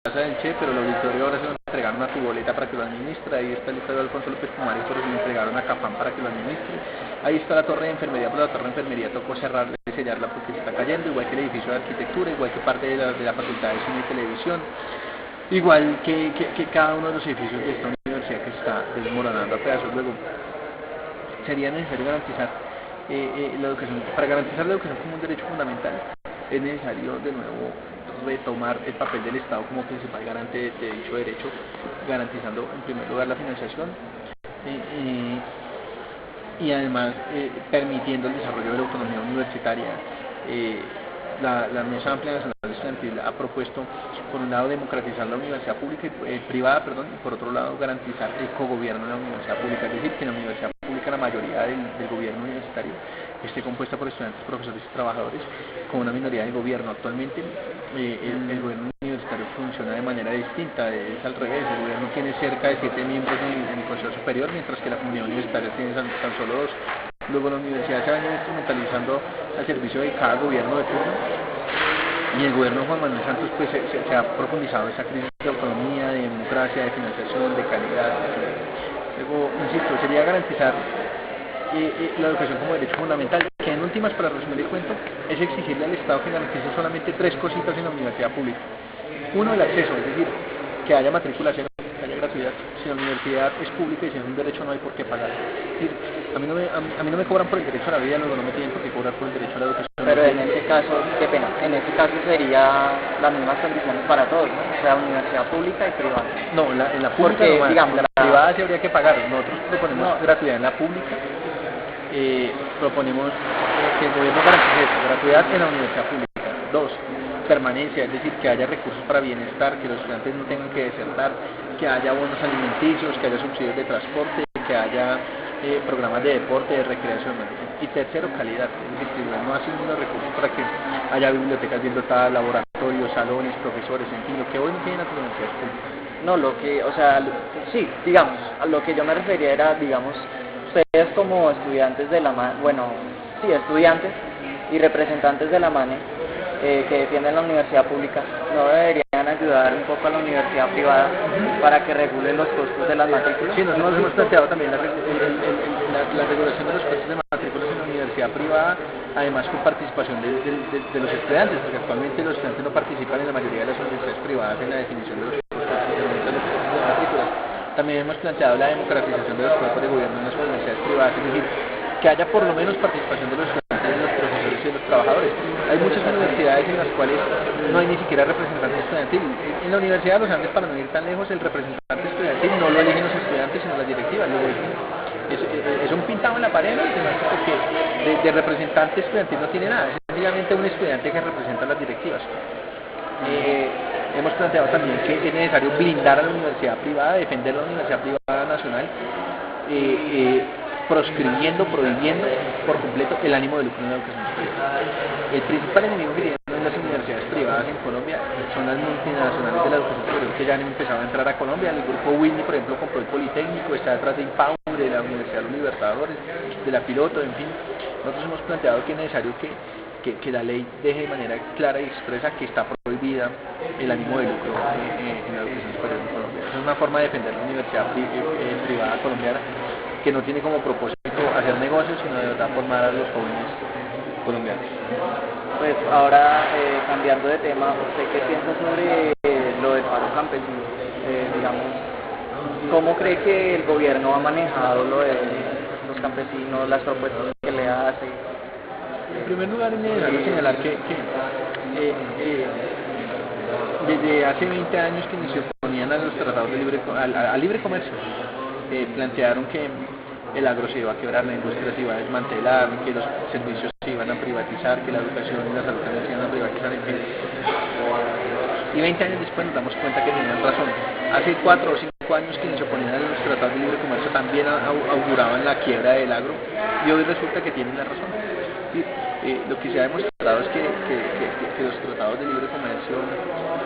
casa del Che, pero el auditorio ahora se lo entregaron a tu boleta para que lo administre. Ahí está el estadio Alfonso López Pumares, pero se lo entregaron a Cafán para que lo administre. Ahí está la torre de enfermería, pero la torre de enfermería tocó cerrarla y sellarla porque se está cayendo, igual que el edificio de arquitectura, igual que parte de la facultad de cine y televisión, igual que cada uno de los edificios de esta universidad que se está desmoronando a pedazos. Luego, sería necesario garantizar la educación. Para garantizar la educación como un derecho fundamental, es necesario de nuevo retomar el papel del Estado como principal garante de dicho derecho, garantizando en primer lugar la financiación y además permitiendo el desarrollo de la autonomía universitaria. La Mesa Amplia Nacional Estudiantil ha propuesto, por un lado, democratizar la universidad pública privada, perdón, y por otro lado, garantizar el cogobierno de la universidad pública, es decir, que en la universidad pública la mayoría del gobierno universitario esté compuesta por estudiantes, profesores y trabajadores, con una minoría de gobierno. Actualmente el gobierno universitario funciona de manera distinta, es al revés, el gobierno tiene cerca de 7 miembros en el Consejo Superior, mientras que la comunidad universitaria tiene tan solo 2. Luego la universidad se ha venido instrumentalizando al servicio de cada gobierno de turno, y el gobierno de Juan Manuel Santos pues se ha profundizado esa crisis de autonomía, de democracia, de financiación, de calidad. Luego, insisto, sería garantizar la educación como derecho fundamental, que en últimas, para resumir el cuento, es exigirle al Estado que garantice solamente 3 cositas en la universidad pública. Uno, el acceso, es decir, que haya matrícula cero, que haya gratuidad. Si la universidad es pública y si es un derecho, no hay por qué pagar. Es decir, a mí no me cobran por el derecho a la vida, luego no me tienen por qué cobrar por el derecho a la educación. Pero en este caso, qué pena, en este caso sería las mismas condiciones para todos, ¿no? O sea, universidad pública y privada. No, en la pública porque, no, digamos, en la privada sí habría que pagar. Nosotros proponemos gratuidad en la pública. Proponemos que el gobierno garantice eso, gratuidad en la universidad pública. 2, permanencia, es decir, que haya recursos para bienestar, que los estudiantes no tengan que desertar, que haya bonos alimenticios, que haya subsidios de transporte, que haya programas de deporte, de recreación. Y tercero, calidad, es decir, que el gobierno asigne los recursos para que haya bibliotecas bien dotadas, laboratorios, salones, profesores, en fin, lo que hoy no tienen las universidades públicas. No, lo que, o sea, sí, digamos, a lo que yo me refería era, digamos, ustedes como estudiantes de la MANE, bueno, sí, estudiantes y representantes de la MANE que defienden la universidad pública, ¿no deberían ayudar un poco a la universidad privada para que regulen los costos de las matrículas? Sí, nosotros hemos planteado también la regulación de los costos de matrículas en la universidad privada, además con participación de los estudiantes, porque actualmente los estudiantes no participan en la mayoría de las universidades privadas en la definición de los costos de matrículas. También hemos planteado la democratización de los cuerpos de gobierno en las universidades privadas, es decir, que haya por lo menos participación de los estudiantes, de los profesores y de los trabajadores. Hay muchas universidades en las cuales no hay ni siquiera representante estudiantil. En la Universidad de los Andes, para no ir tan lejos, el representante estudiantil no lo eligen los estudiantes, sino las directivas. Luego es un pintado en la pared, ¿no? Porque de representante estudiantil no tiene nada, es sencillamente un estudiante que representa a las directivas. Hemos planteado también que es necesario blindar a la universidad privada, defender la universidad privada nacional, proscribiendo, prohibiendo por completo el ánimo de lucro en la educación superior. El principal enemigo que tienen las universidades privadas en Colombia son las multinacionales de la educación superior que ya han empezado a entrar a Colombia. El grupo Whitney, por ejemplo, compró el Politécnico, está detrás de IPAUR, de la Universidad de los Libertadores, de la Piloto, en fin. Nosotros hemos planteado que es necesario que la ley deje de manera clara y expresa que está prohibida el ánimo de lucro en la educación superior en Colombia. Es una forma de defender la universidad privada colombiana, que no tiene como propósito hacer negocios, sino de verdad formar a los jóvenes colombianos. Pues ahora, cambiando de tema, ¿usted qué piensa sobre lo del paro campesino? Digamos, ¿cómo cree que el gobierno ha manejado lo de los campesinos, las propuestas que le hace? En primer lugar, es necesario señalar que desde hace 20 años que se oponían a los tratados de libre comercio, plantearon que el agro se iba a quebrar, la industria se iba a desmantelar, que los servicios se iban a privatizar, que la educación y la salud también se iban a privatizar, en fin. Y 20 años después nos damos cuenta que tenían razón. Hace 4 o 5 años que se oponían a los tratados de libre comercio también auguraban la quiebra del agro, y hoy resulta que tienen la razón. Lo que se ha demostrado es que los tratados de libre comercio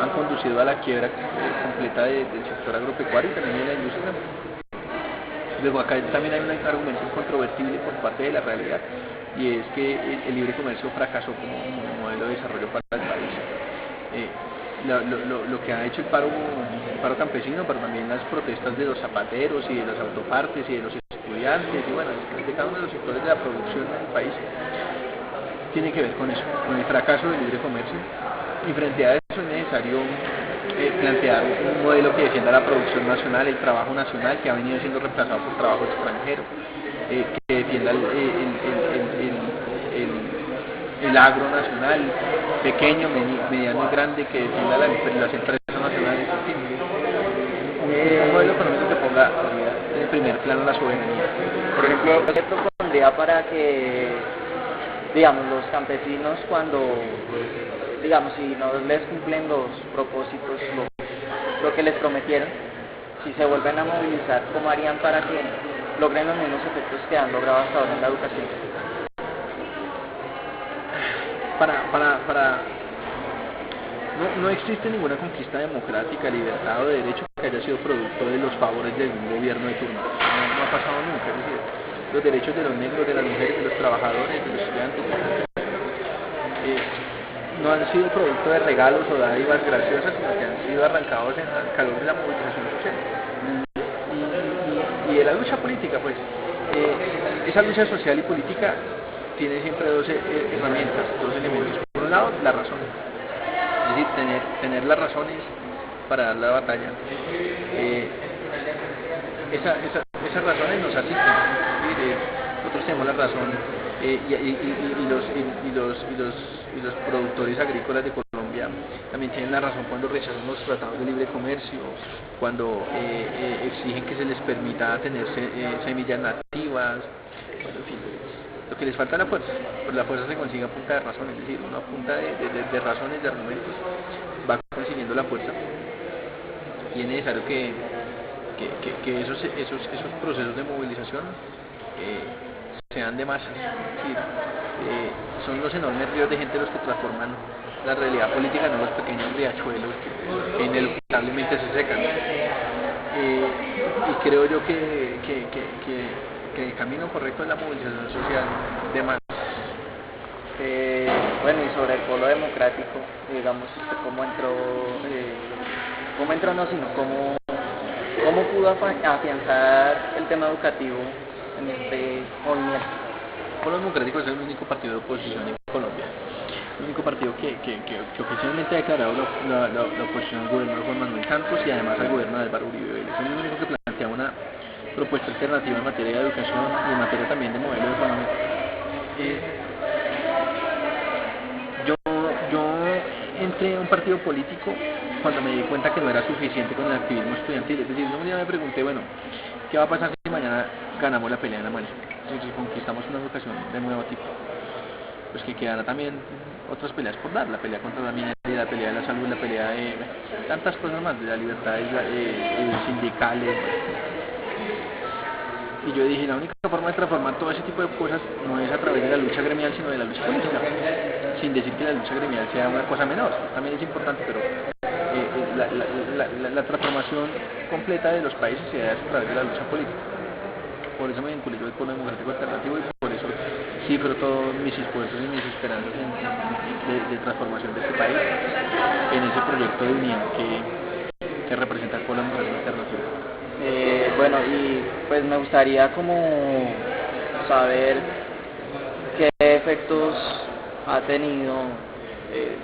han conducido a la quiebra completa del sector agropecuario y también de la industria. Luego acá también hay un argumento incontrovertible por parte de la realidad, y es que el libre comercio fracasó como modelo de desarrollo para el país. lo que ha hecho el paro campesino, pero también las protestas de los zapateros y de las autopartes y de los estudiantes y bueno, de cada uno de los sectores de la producción en el país, tiene que ver con eso, con el fracaso del libre comercio. Y frente a eso es necesario plantear un modelo que defienda la producción nacional, el trabajo nacional que ha venido siendo reemplazado por trabajo extranjero, que defienda el agro nacional, pequeño, mediano y grande, que defienda las empresas nacionales, en fin, un modelo económico que ponga en el primer plano la soberanía. Por ejemplo, ¿qué propondría para que, digamos, los campesinos cuando, digamos, si no les cumplen los propósitos, lo que les prometieron, si se vuelven a movilizar, ¿cómo harían para que logren los mismos efectos que han logrado hasta ahora en la educación? No existe ninguna conquista democrática, libertad o de derecho que haya sido producto de los favores de un gobierno de turno. No ha pasado nunca. Es decir, los derechos de los negros, de las mujeres, de los trabajadores, de los estudiantes, no han sido producto de regalos o dádivas graciosas, sino que han sido arrancados en el calor de la movilización social y de la lucha política. Pues esa lucha social y política tiene siempre dos herramientas, dos elementos. Por un lado, la razón, es decir, tener las razones para dar la batalla. Esas razones nos asisten, nosotros tenemos la razón, y los productores agrícolas de Colombia también tienen la razón cuando rechazan los tratados de libre comercio, cuando exigen que se les permita tener semillas nativas, bueno, en fin. Lo que les falta es la fuerza, pues la fuerza se consigue a punta de razón, es decir, uno a punta de razones, de argumentos, va consiguiendo la fuerza, y es necesario que esos procesos de movilización sean de masas, es decir, son los enormes ríos de gente los que transforman la realidad política, no los pequeños riachuelos que ineluctablemente se secan. Y creo yo que el camino correcto es la movilización social de masas. Bueno, y sobre el polo democrático, digamos, cómo pudo afianzar el tema educativo en este movimiento. El polo democrático es el único partido de oposición en Colombia, el único partido que oficialmente ha declarado la oposición al gobierno de Juan Manuel Santos y además al gobierno de Álvaro Uribe Vélez. Es el único que plantea una propuesta alternativa en materia de educación y en materia también de modelo económico. Yo entré a un partido político cuando me di cuenta que no era suficiente con el activismo estudiantil. Es decir, un día me pregunté, bueno, ¿qué va a pasar si mañana ganamos la pelea en la mano? Si conquistamos una educación de nuevo tipo. Pues que quedará también otras peleas por dar, la pelea contra la minería, la pelea de la salud, la pelea de tantas cosas más, de la libertad sindicales. Y yo dije, la única forma de transformar todo ese tipo de cosas no es a través de la lucha gremial, sino de la lucha política. Sin decir que la lucha gremial sea una cosa menor, también es importante, pero la transformación completa de los países se da a través de la lucha política. Por eso me vinculé yo al Polo Democrático Alternativo y por eso cifro todos mis esfuerzos y mis esperanzas de transformación de este país en ese proyecto de unión que representa el Polo Democrático Alternativo. Bueno, y pues me gustaría como saber qué efectos ha tenido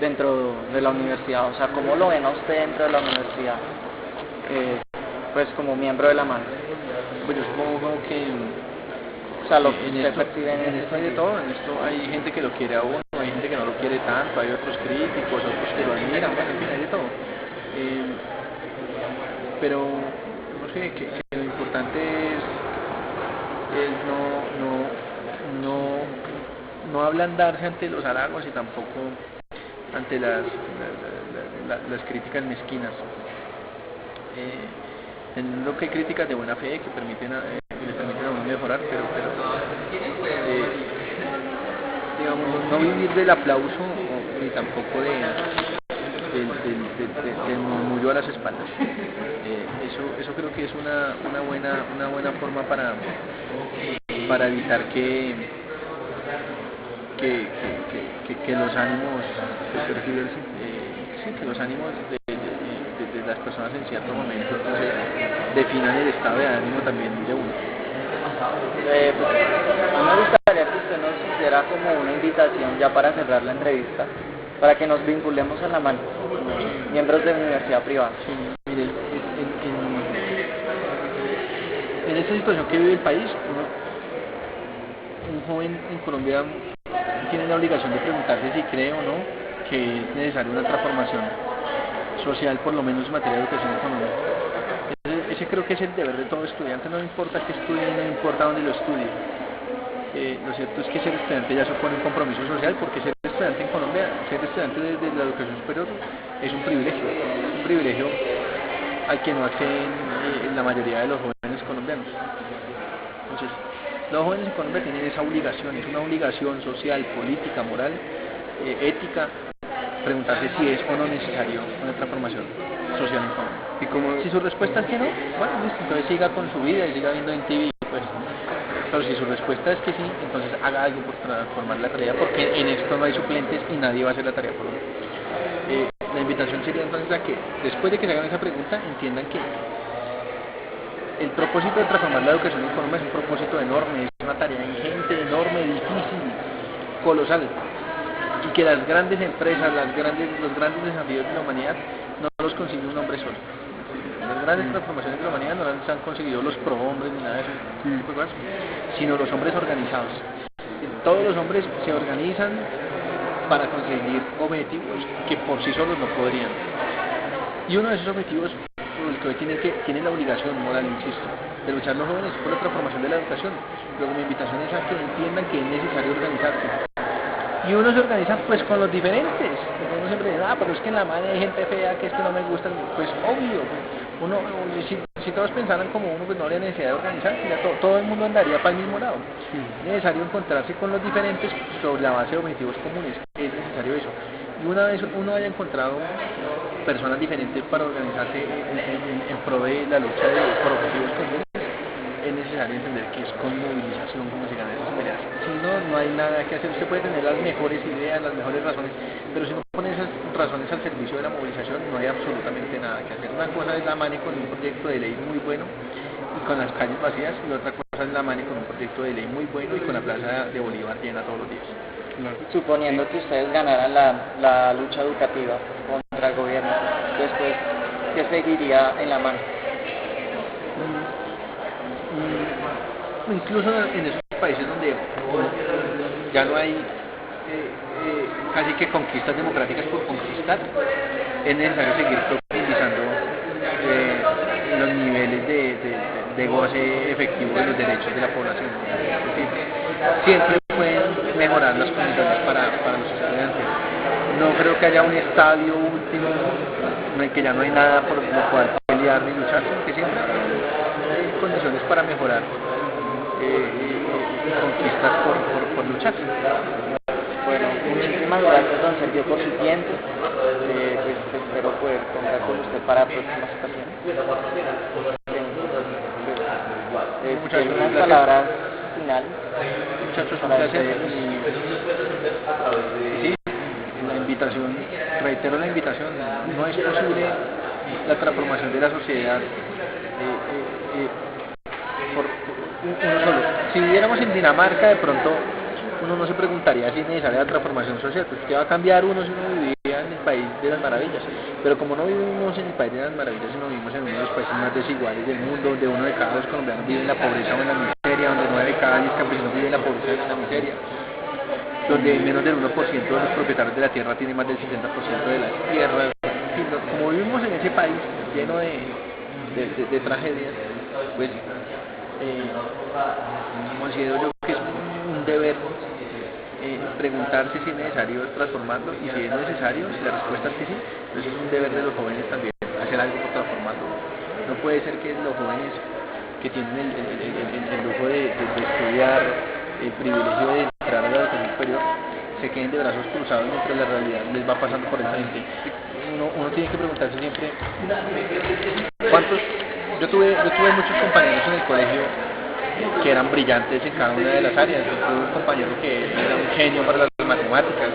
dentro de la universidad, o sea, cómo lo ven a usted dentro de la universidad, pues como miembro de la MAN. Bueno, supongo que o sea, lo que usted percibe en esto hay de todo, en esto hay gente que lo quiere a uno, hay gente que no lo quiere tanto, hay otros críticos, otros que lo admiran, bueno, en fin, hay de todo. Pero no sé, que lo importante es no ablandarse ante los halagos y tampoco ante las críticas mezquinas. Entiendo que hay críticas de buena fe que le permiten a uno mejorar, pero digamos, no vivir del aplauso ni tampoco del murmullo a las espaldas. Eso creo que es una buena forma para evitar que los ánimos se perciben difícil que los ánimos de las personas en cierto momento entonces definan el estado de ánimo también de uno. Pues, a mí me gustaría que usted nos hiciera como una invitación ya para cerrar la entrevista, para que nos vinculemos a la mano, miembros de universidad privada. Sí, mire, en esta situación que vive el país, un joven en Colombia tiene la obligación de preguntarse si cree o no que es necesaria una transformación social, por lo menos en materia de educación económica. Ese creo que es el deber de todo estudiante, no importa qué estudie, no importa dónde lo estudie. Lo cierto es que ser estudiante ya supone un compromiso social, porque ser estudiante en Colombia, ser estudiante de la educación superior es un privilegio al que no acceden la mayoría de los jóvenes colombianos. Entonces, los jóvenes en Colombia tienen esa obligación, es una obligación social, política, moral, ética, preguntarse si es o no necesario una transformación social en Colombia. ¿Y cómo? Si su respuesta es que no, bueno, listo, entonces siga con su vida y siga viendo en TV, pues. Pero si su respuesta es que sí, entonces haga algo por transformar la realidad, porque en esto no hay suplentes y nadie va a hacer la tarea por uno. La invitación sería entonces a que, después de que se hagan esa pregunta, entiendan que el propósito de transformar la educación en Colombia es un propósito enorme, es una tarea ingente, enorme, difícil, colosal, y que las grandes empresas, los grandes desafíos de la humanidad no los consigue un hombre solo. Las grandes transformaciones de la humanidad no las han conseguido los prohombres ni nada de eso, sino los hombres organizados. Todos los hombres se organizan para conseguir objetivos que por sí solos no podrían. Y uno de esos objetivos por el que tienen la obligación moral, insisto, de luchar los jóvenes por la transformación de la educación. Luego mi invitación es a que entiendan que es necesario organizarse. Y uno se organiza pues con los diferentes. Uno siempre dice, pero es que en la mano hay gente fea, que es que no me gusta. Pues obvio, si todos pensaran como uno, pues no habría necesidad de organizarse, ya todo el mundo andaría para el mismo lado. Es necesario encontrarse con los diferentes sobre la base de objetivos comunes, es necesario eso. Y una vez uno haya encontrado personas diferentes para organizarse en pro de la lucha por objetivos comunes, es necesario entender que es con movilización como se ganan esas peleas. Si no, no hay nada que hacer. Usted puede tener las mejores ideas, las mejores razones, pero si no pone esas razones al servicio de la movilización, no hay absolutamente nada que hacer. Una cosa es la MANE con un proyecto de ley muy bueno y con las calles vacías, y otra cosa es la MANE con un proyecto de ley muy bueno y con la plaza de Bolívar llena todos los días. Suponiendo que ustedes ganaran la lucha educativa contra el gobierno, después, ¿qué seguiría en la mano? Incluso en esos países donde ya no hay casi que conquistas democráticas por conquistar, es necesario seguir profundizando los niveles de goce efectivo de los derechos de la población. Siempre pueden mejorar las condiciones para los estudiantes. No creo que haya un estadio último en el que ya no hay nada por lo cual pelear ni luchar, sino que siempre hay condiciones para mejorar conquistas por luchar. Bueno, muchísimas gracias, don Sergio, por su tiempo. Pues espero poder contar con usted para próximas ocasiones. Unas palabras finales. Muchachos, un placer. Sí, la invitación, reitero la invitación, no es posible la transformación de la sociedad por uno solo. Si viviéramos en Dinamarca, de pronto uno no se preguntaría si es necesaria la transformación social, pues ¿qué va a cambiar uno si uno vivía en el país de las maravillas? Pero como no vivimos en el país de las maravillas, sino vivimos en uno de los países más desiguales del mundo, donde uno de cada dos colombianos vive en la pobreza o en la miseria, donde 9 de cada 10 campesinos viven en la pobreza o en la miseria, donde menos del 1% de los propietarios de la tierra tiene más del 60% de las tierras. Como vivimos en ese país lleno de tragedias, pues considero yo que es un deber preguntarse si es necesario transformarlo, y si es necesario, si la respuesta es que sí, entonces es un deber de los jóvenes también hacer algo por transformarlo. No puede ser que los jóvenes que tienen el lujo de estudiar, el privilegio de entrar a la educación superior, se queden de brazos cruzados mientras la realidad les va pasando por el frente. Uno tiene que preguntarse siempre cuántos. Yo tuve muchos compañeros en el colegio que eran brillantes en cada una de las áreas. Tuve un compañero que era un genio para las matemáticas,